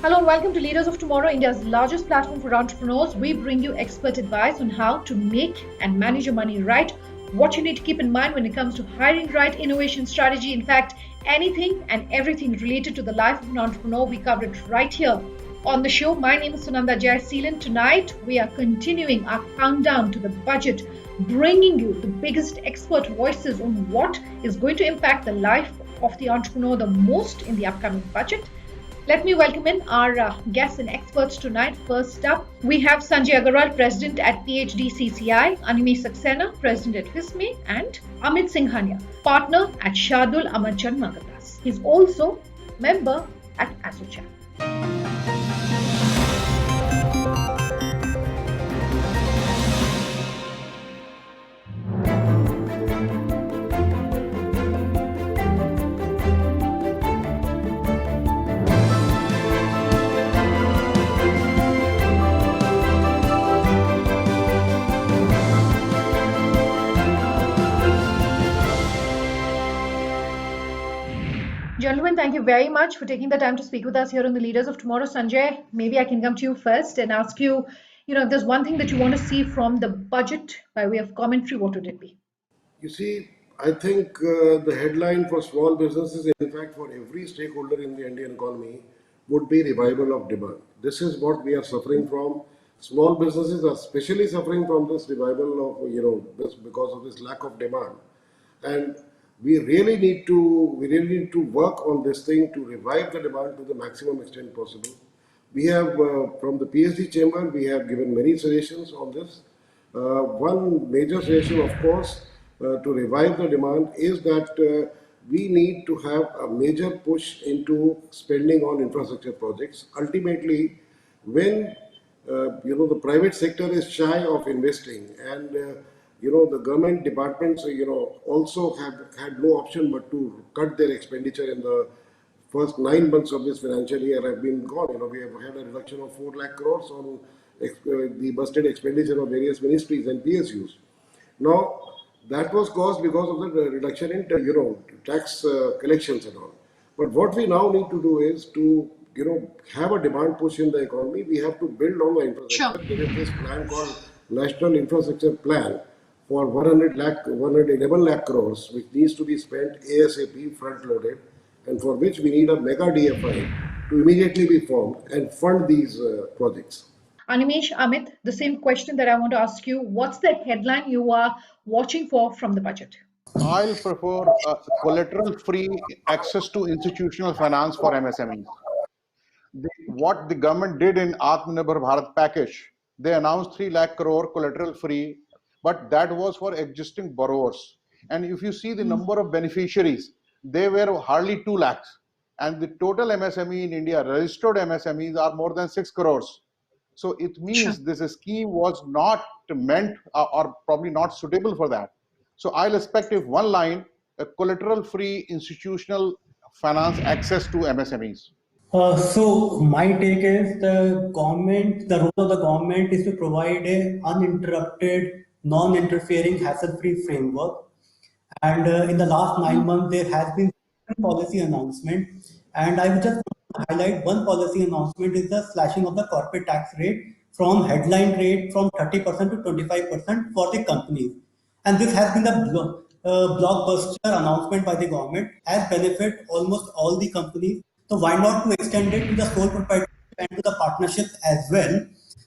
Hello and welcome to Leaders of Tomorrow, India's largest platform for entrepreneurs. We bring you expert advice on how to make and manage your money right, what you need to keep in mind when it comes to hiring right, innovation strategy. In fact, anything and everything related to the life of an entrepreneur, we cover it right here on the show. My name is Sunanda Jayaseelan. Tonight, we are continuing our countdown to the budget, bringing you the biggest expert voices on what is going to impact the life of the entrepreneur the most in the upcoming budget. Let me welcome in our guests and experts tonight. First up, we have Sanjay Aggarwal, President at PHDCCI, Animesh Saxena, President at FISME, and Amit Singhania, Partner at Shardul, Amarchand, Mangaldas. He's also member at ASSOCHAM. Gentlemen, thank you very much for taking the time to speak with us here on the Leaders of Tomorrow. Sanjay, maybe I can come to you first and ask you, if there's one thing that you want to see from the budget by way of commentary, what would it be? You see, I think the headline for small businesses, in fact, for every stakeholder in the Indian economy, would be revival of demand. This is what we are suffering from. Small businesses are especially suffering from this revival of, this because of this lack of demand. And we really need to work on this thing to revive the demand to the maximum extent possible. We have from the PhD chamber, we have given many suggestions on this. One major suggestion, of course, to revive the demand is that we need to have a major push into spending on infrastructure projects. Ultimately, when the private sector is shy of investing, and the government departments also have had no option but to cut their expenditure in the first 9 months of this financial year have been gone. We have had a reduction of 4 lakh crores on the busted expenditure of various ministries and PSUs. Now, that was caused because of the reduction in tax collections and all. But what we now need to do is to have a demand push in the economy. We have to build on the infrastructure. Sure. There is this plan called National Infrastructure Plan for 111 lakh crores, which needs to be spent ASAP, front-loaded, and for which we need a mega DFI to immediately be formed and fund these projects. Animesh, Amit, the same question that I want to ask you. What's the headline you are watching for from the budget? I'll prefer collateral-free access to institutional finance for MSMEs. What the government did in Atmanirbhar Bharat package, they announced 3 lakh crore collateral-free, but that was for existing borrowers. And if you see the number of beneficiaries, they were hardly 2 lakhs. And the total MSME in India, registered MSMEs, are more than 6 crores. So it means this scheme was not meant or probably not suitable for that. So I'll expect if one line, a collateral-free institutional finance access to MSMEs. So my take is the role of the government is to provide a uninterrupted, non-interfering, hassle-free framework. And in the last 9 months, there has been policy announcement. And I would just want to highlight one policy announcement is the slashing of the corporate tax rate from headline rate from 30% to 25% for the companies. And this has been the blockbuster announcement by the government, has benefit almost all the companies. So why not to extend it to the sole proprietorship and to the partnerships as well?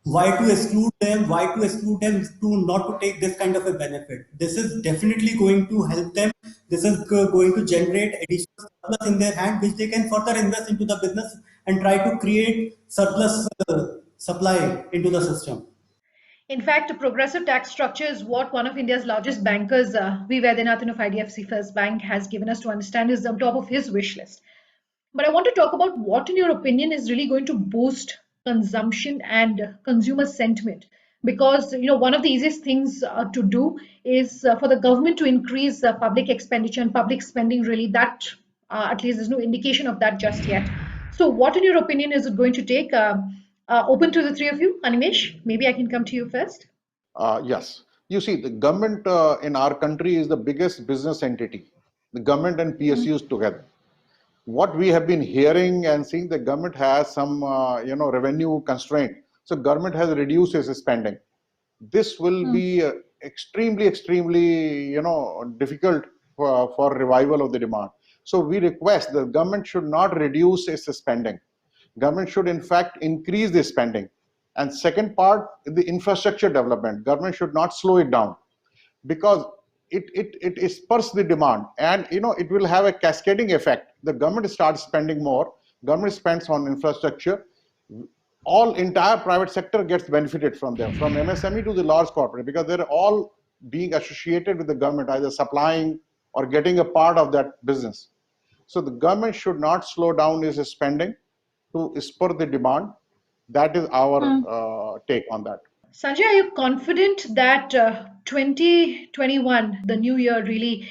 Why to exclude them? Why to exclude them to not to take this kind of a benefit? This is definitely going to help them. This is going to generate additional surplus in their hand, which they can further invest into the business and try to create surplus supply into the system. In fact, a progressive tax structure is what one of India's largest bankers, V. Vaidyanathan of IDFC First Bank, has given us to understand is on top of his wish list. But I want to talk about what, in your opinion, is really going to boost consumption and consumer sentiment. Because one of the easiest things to do is for the government to increase public expenditure and public spending. Really, that at least there's no indication of that just yet. So, what, in your opinion, is it going to take? Open to the three of you, Animesh. Maybe I can come to you first. Yes. You see, the government in our country is the biggest business entity, the government and PSUs together. what we have been hearing and seeing, the government has some revenue constraint. So government has reduced its spending. This will be extremely difficult for revival of the demand. So we request the government should not reduce its spending. Government should in fact increase the spending. And second part, the infrastructure development, government should not slow it down, because it spurs the demand, and it will have a cascading effect. The government starts spending more, government spends on infrastructure, all entire private sector gets benefited from them, from MSME to the large corporate, because they're all being associated with the government, either supplying or getting a part of that business. So the government should not slow down its spending to spur the demand. That is our take on that. Sanjay, are you confident that 2021, the new year, really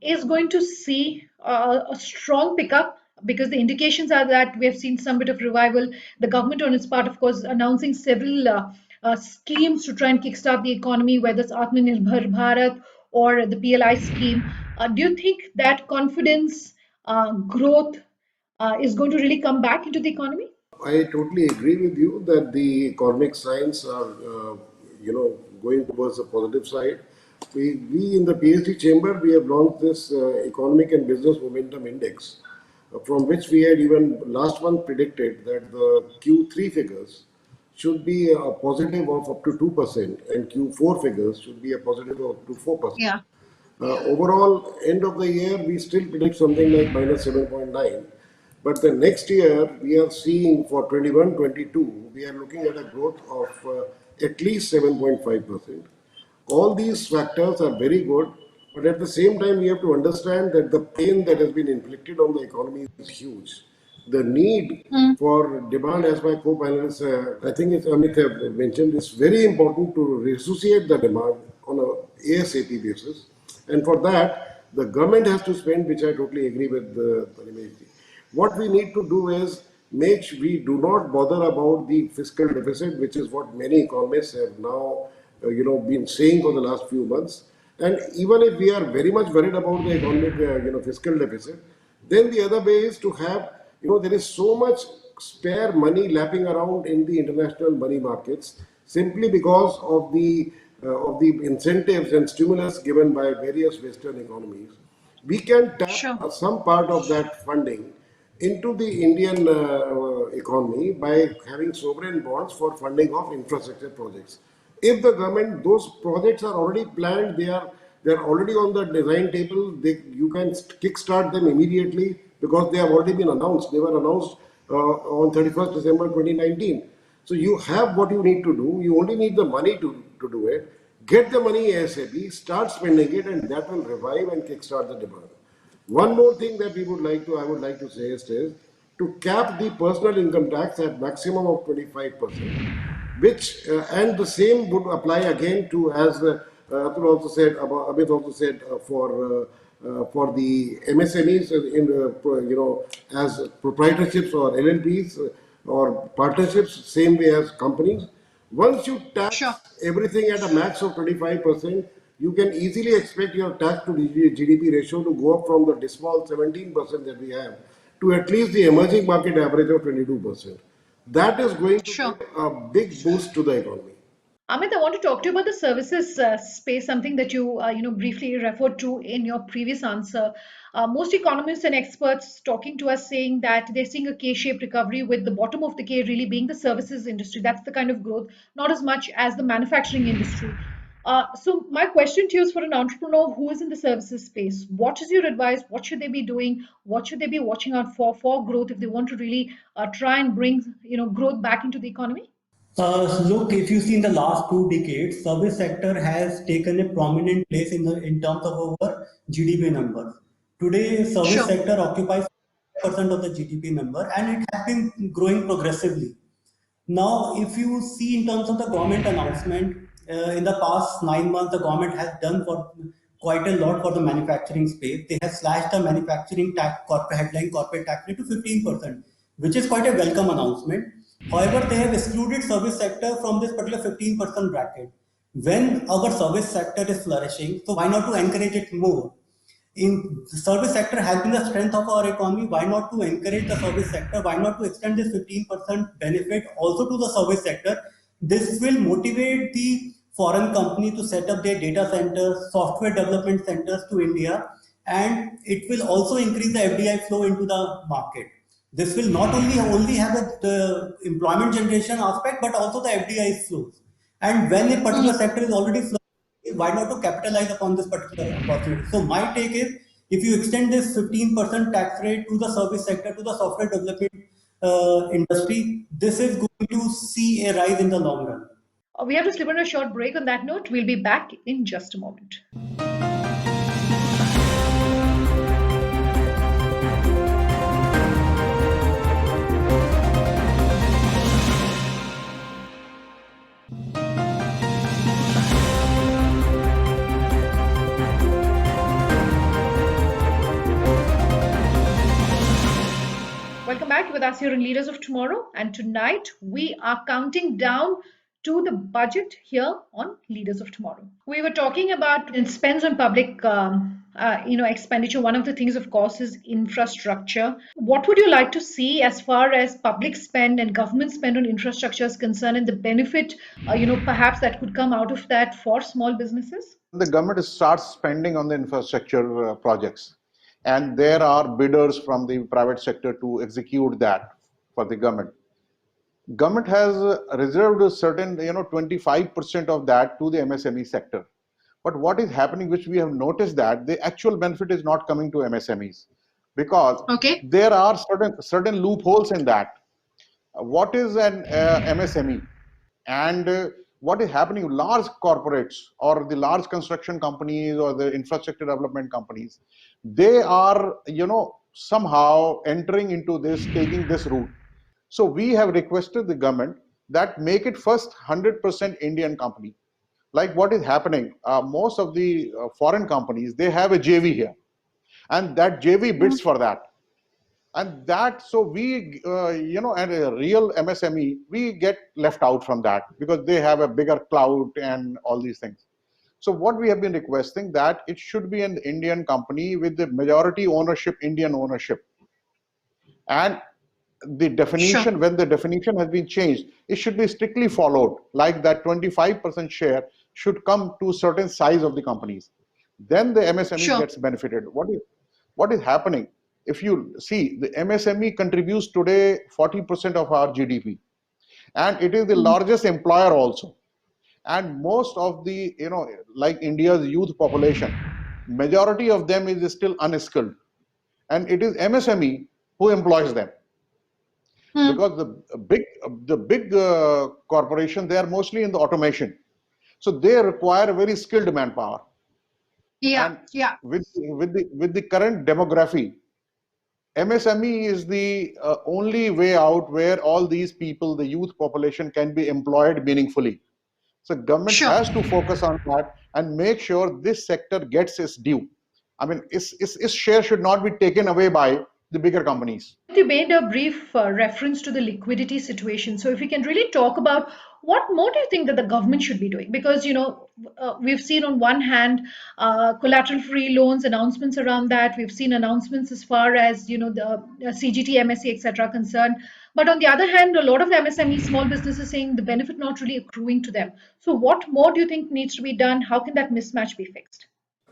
is going to see a strong pickup? Because the indications are that we have seen some bit of revival. The government, on its part, of course, announcing several schemes to try and kickstart the economy, whether it's Atmanirbhar Bharat or the PLI scheme. Do you think that confidence, growth is going to really come back into the economy? I totally agree with you that the economic signs are, going towards the positive side. We in the PhD chamber, we have launched this economic and business momentum index, from which we had even last month predicted that the Q3 figures should be a positive of up to 2% and Q4 figures should be a positive of up to 4%. Yeah. Overall, end of the year, we still predict something like minus 7.9. But the next year, we are seeing for 21-22, we are looking at a growth of at least 7.5%. All these factors are very good, but at the same time, we have to understand that the pain that has been inflicted on the economy is huge. The need for demand, as my co-panelists, I think it's Amit have mentioned, is very important to resuscitate the demand on a ASAP basis. And for that, the government has to spend, which I totally agree with Animesh. What we need to do is make sure we do not bother about the fiscal deficit, which is what many economists have now, been saying for the last few months. And even if we are very much worried about the economic, fiscal deficit, then the other way is to have, there is so much spare money lapping around in the international money markets simply because of the incentives and stimulus given by various Western economies. We can tap some part of that funding into the Indian economy by having sovereign bonds for funding of infrastructure projects. If the government, those projects are already planned, they're already on the design table, you can kickstart them immediately because they have already been announced. They were announced on 31st December 2019. So you have what you need to do. You only need the money to do it. Get the money ASAP, start spending it, and that will revive and kickstart the demand. One more thing that I would like to say is to cap the personal income tax at maximum of 25%, which and the same would apply again to, as Atul also said, Amit also said, for the MSMEs as proprietorships or LLPs or partnerships, same way as companies. Once you tax everything at a max of 25%, you can easily expect your tax to GDP ratio to go up from the dismal 17% that we have to at least the emerging market average of 22%. That is going to give a big boost to the economy. Amit, I want to talk to you about the services space, something that you briefly referred to in your previous answer. Most economists and experts talking to us saying that they're seeing a K-shaped recovery, with the bottom of the K really being the services industry. That's the kind of growth, not as much as the manufacturing industry. So my question to you is, for an entrepreneur who is in the services space, what is your advice? What should they be doing? What should they be watching out for growth if they want to really try and bring growth back into the economy? Look, if you see in the last 2 decades, service sector has taken a prominent place in terms of our GDP numbers. Today, service sector occupies 5% of the GDP number, and it has been growing progressively. Now, if you see in terms of the government announcement, in the past 9 months, the government has done for quite a lot for the manufacturing space. They have slashed the manufacturing tax, headline corporate tax rate to 15%, which is quite a welcome announcement. However, they have excluded service sector from this particular 15% bracket. When our service sector is flourishing, so why not to encourage it more? in the service sector has been the strength of our economy. Why not to encourage the service sector? Why not to extend this 15% benefit also to the service sector? This will motivate the foreign company to set up their data centers, software development centers to India, and it will also increase the FDI flow into the market. This will not only have the employment generation aspect, but also the FDI flows. And when a particular sector is already flowing, why not to capitalize upon this particular opportunity? So my take is, if you extend this 15% tax rate to the service sector, to the software development industry, this is going to see a rise in the long run. We have to slip on a short break. On that note, we'll be back in just a moment. Welcome back with us here in Leaders of Tomorrow. And tonight we are counting down to the budget here on Leaders of Tomorrow. We were talking about spends on public expenditure. One of the things, of course, is infrastructure. What would you like to see as far as public spend and government spend on infrastructure is concerned, and the benefit, perhaps that could come out of that for small businesses? The government starts spending on the infrastructure projects, and there are bidders from the private sector to execute that for the government. Government has reserved a certain 25% of that to the MSME sector. But what is happening, which we have noticed, that the actual benefit is not coming to MSMEs, because there are certain loopholes in that. What is an MSME? And what is happening, large corporates or the large construction companies or the infrastructure development companies, they are somehow entering into this, taking this route. So we have requested the government that make it first 100% Indian company. Like what is happening, most of the foreign companies, they have a JV here, and that JV bids for that. And that, so we, and a real MSME, we get left out from that because they have a bigger clout and all these things. So what we have been requesting, that it should be an Indian company with the majority ownership, Indian ownership. And the definition, when the definition has been changed, it should be strictly followed, like that 25% share should come to a certain size of the companies. Then the MSME gets benefited. What is happening? If you see, the MSME contributes today 40% of our GDP, and it is the largest employer also. And most of the, like India's youth population, majority of them is still unskilled, and it is MSME who employs them. Because the big corporation, they are mostly in the automation, so they require a very skilled manpower. With the current demography, MSME is the only way out where all these people, the youth population, can be employed meaningfully. So government has to focus on that and make sure this sector gets its due. I mean, its share should not be taken away by the bigger companies. You made a brief reference to the liquidity situation. So if we can really talk about what more do you think that the government should be doing? Because, we've seen on one hand, collateral-free loans, announcements around that. We've seen announcements as far as, the CGT, MSc, etc. concerned. But on the other hand, a lot of MSME, small businesses saying the benefit not really accruing to them. So what more do you think needs to be done? How can that mismatch be fixed?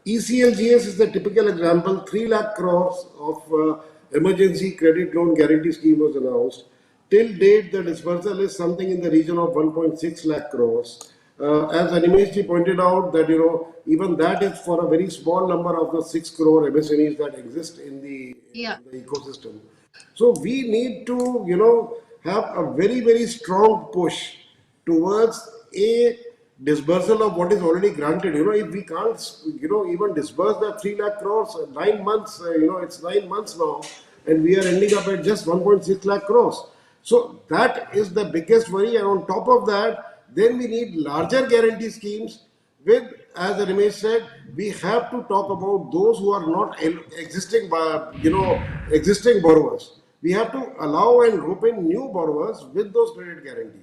ECLGS is the typical example. 3 lakh crores of emergency credit loan guarantee scheme was announced. Till date, the dispersal is something in the region of 1.6 lakh crores. As Animesh ji pointed out, that even that is for a very small number of the 6 crore MSMEs that exist in the ecosystem. So we need to have a very, very strong push towards a disbursal of what is already granted. If we can't even disburse the 3 lakh crores, 9 months, it's 9 months now, and we are ending up at just 1.6 lakh crores. So that is the biggest worry. And on top of that, then we need larger guarantee schemes with, as Animesh said, we have to talk about those who are not existing borrowers. We have to allow and rope in new borrowers with those credit guarantees.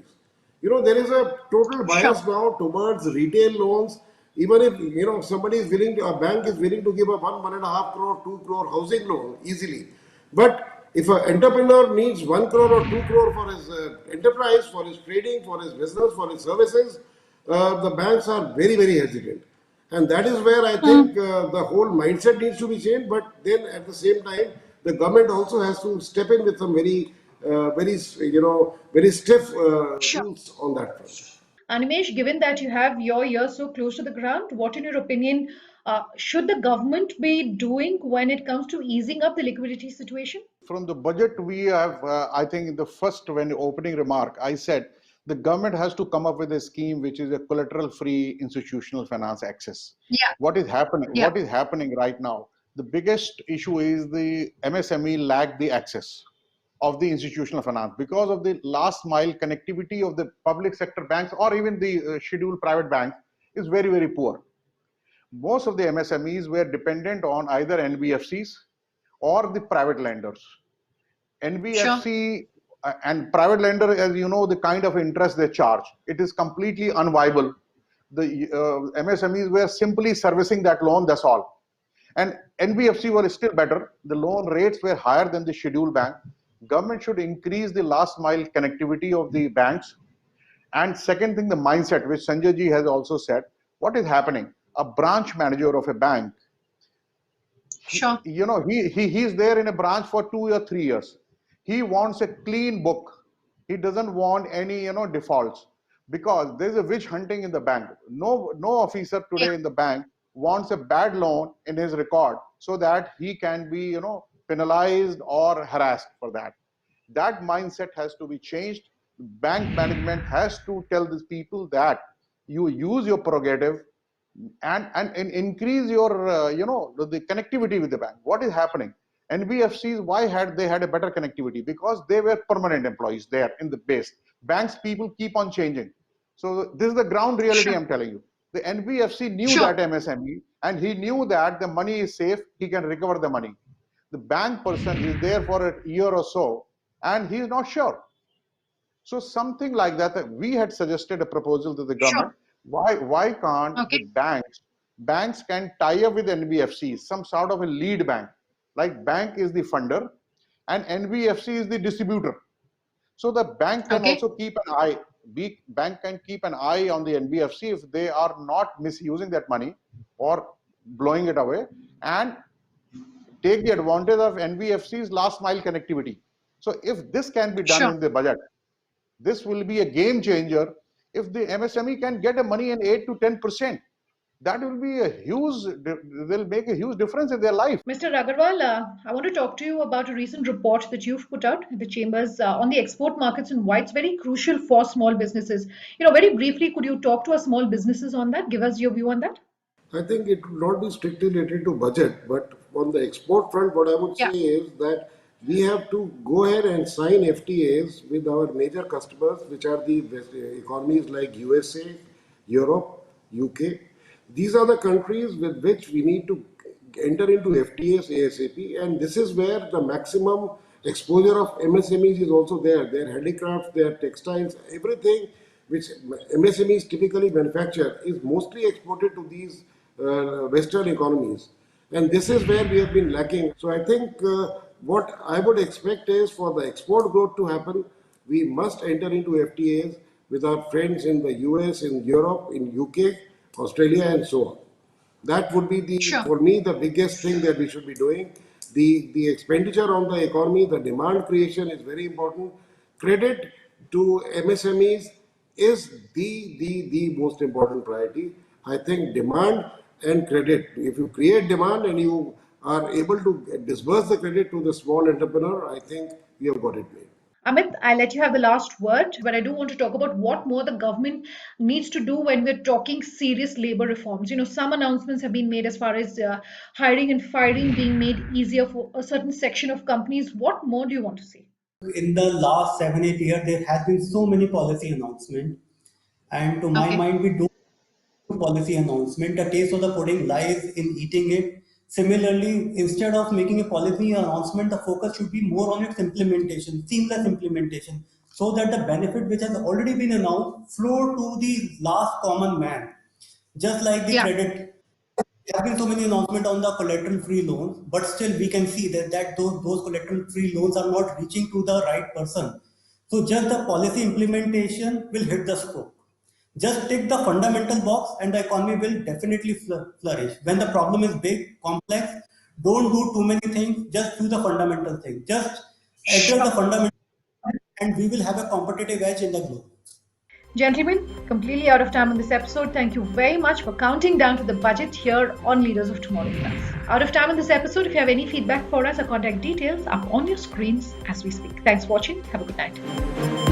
There is a total bias now towards retail loans, Even if somebody is willing to, a bank is willing to give a 1.5 crore, 2 crore housing loan easily, but if an entrepreneur needs 1 crore or 2 crore for his enterprise, for his trading, for his business, for his services, the banks are very, very hesitant. And that is where I think the whole mindset needs to be changed. But then at the same time, the government also has to step in with some very stiff Sure. rules on that front. Animesh, given that you have your ear so close to the ground, what, in your opinion, should the government be doing when it comes to easing up the liquidity situation? From the budget, we have, I think, in the first when opening remark, I said the government has to come up with a scheme which is a collateral-free institutional finance access. Yeah. What is happening? Yeah. What is happening right now? The biggest issue is the MSME lack the access of the institutional finance because of the last mile connectivity of the public sector banks or even the scheduled private banks is very, very poor. Most of the MSMEs were dependent on either NBFCs or the private lenders. Sure. NBFC and private lender, as you know, the kind of interest they charge, it is completely unviable. The MSMEs were simply servicing that loan, that's all. And NBFC were still better. The loan rates were higher than the scheduled bank. Government should increase the last mile connectivity of the banks. And second thing, the mindset, which Sanjay ji has also said, what is happening? A branch manager of a bank, Sure. he's there in a branch for 2 or 3 years. He wants a clean book. He doesn't want any defaults because there's a witch hunting in the bank. No officer Yeah. today in the bank wants a bad loan in his record so that he can be penalized or harassed for that. That mindset has to be changed. Bank management has to tell these people that you use your prerogative and increase your the connectivity with the bank. What is happening? NBFCs, why had they had a better connectivity? Because they were permanent employees there in the base. Banks people keep on changing. So this is the ground reality. Sure. I'm telling you. The NBFC knew Sure. that MSME and he knew that the money is safe. He can recover the money. The bank person is there for a year or so and he is not sure. So something like that, we had suggested a proposal to the government. Sure. Why can't the Okay. banks can tie up with NBFCs, some sort of a lead bank, like bank is the funder and NBFC is the distributor. So the bank can Okay. also keep an eye. Bank can keep an eye on the NBFC if they are not misusing that money or blowing it away, and take the advantage of NBFC's last mile connectivity. So if this can be done Sure. in the budget, this will be a game changer. If the MSME can get a money in 8 to 10%, that will be a huge, will make a huge difference in their life. Mr. Aggarwal, I want to talk to you about a recent report that you've put out in the chambers on the export markets and why it's very crucial for small businesses. Very briefly, could you talk to our small businesses on that? Give us your view on that. I think it would not be strictly related to budget, but on the export front, what I would say Yeah. is that we have to go ahead and sign FTAs with our major customers, which are the economies like USA, Europe, UK. These are the countries with which we need to enter into FTAs ASAP, and this is where the maximum exposure of MSMEs is also there. Their handicrafts, their textiles, everything which MSMEs typically manufacture is mostly exported to these Western economies. And this is where we have been lacking. So I think what I would expect is for the export growth to happen, we must enter into FTAs with our friends in the US, in Europe, in UK, Australia, and so on. That would be Sure. for me, the biggest thing that we should be doing. The expenditure on the economy, the demand creation is very important. Credit to MSMEs is the most important priority. I think demand and credit. If you create demand and you are able to disburse the credit to the small entrepreneur, I think we have got it made. Amit, I let you have the last word, but I do want to talk about what more the government needs to do when we're talking serious labor reforms. Some announcements have been made as far as hiring and firing being made easier for a certain section of companies. What more do you want to see? In the last 7 8 years, there has been so many policy announcements, and to my Okay. mind, we don't policy announcement. The taste of the pudding lies in eating it. Similarly, instead of making a policy announcement, the focus should be more on its implementation, seamless implementation, so that the benefit which has already been announced flow to the last common man. Just like the Yeah. credit, there have been so many announcements on the collateral-free loans, but still we can see that those collateral-free loans are not reaching to the right person. So just the policy implementation will hit the stroke. Just tick the fundamental box and the economy will definitely flourish. When the problem is big, complex, don't do too many things, just do the fundamental thing. Just address the Sure. fundamental and we will have a competitive edge in the globe. Gentlemen, completely out of time on this episode. Thank you very much for counting down to the budget here on Leaders of Tomorrow Class. Out of time on this episode. If you have any feedback for us, our contact details are on your screens as we speak. Thanks for watching. Have a good night.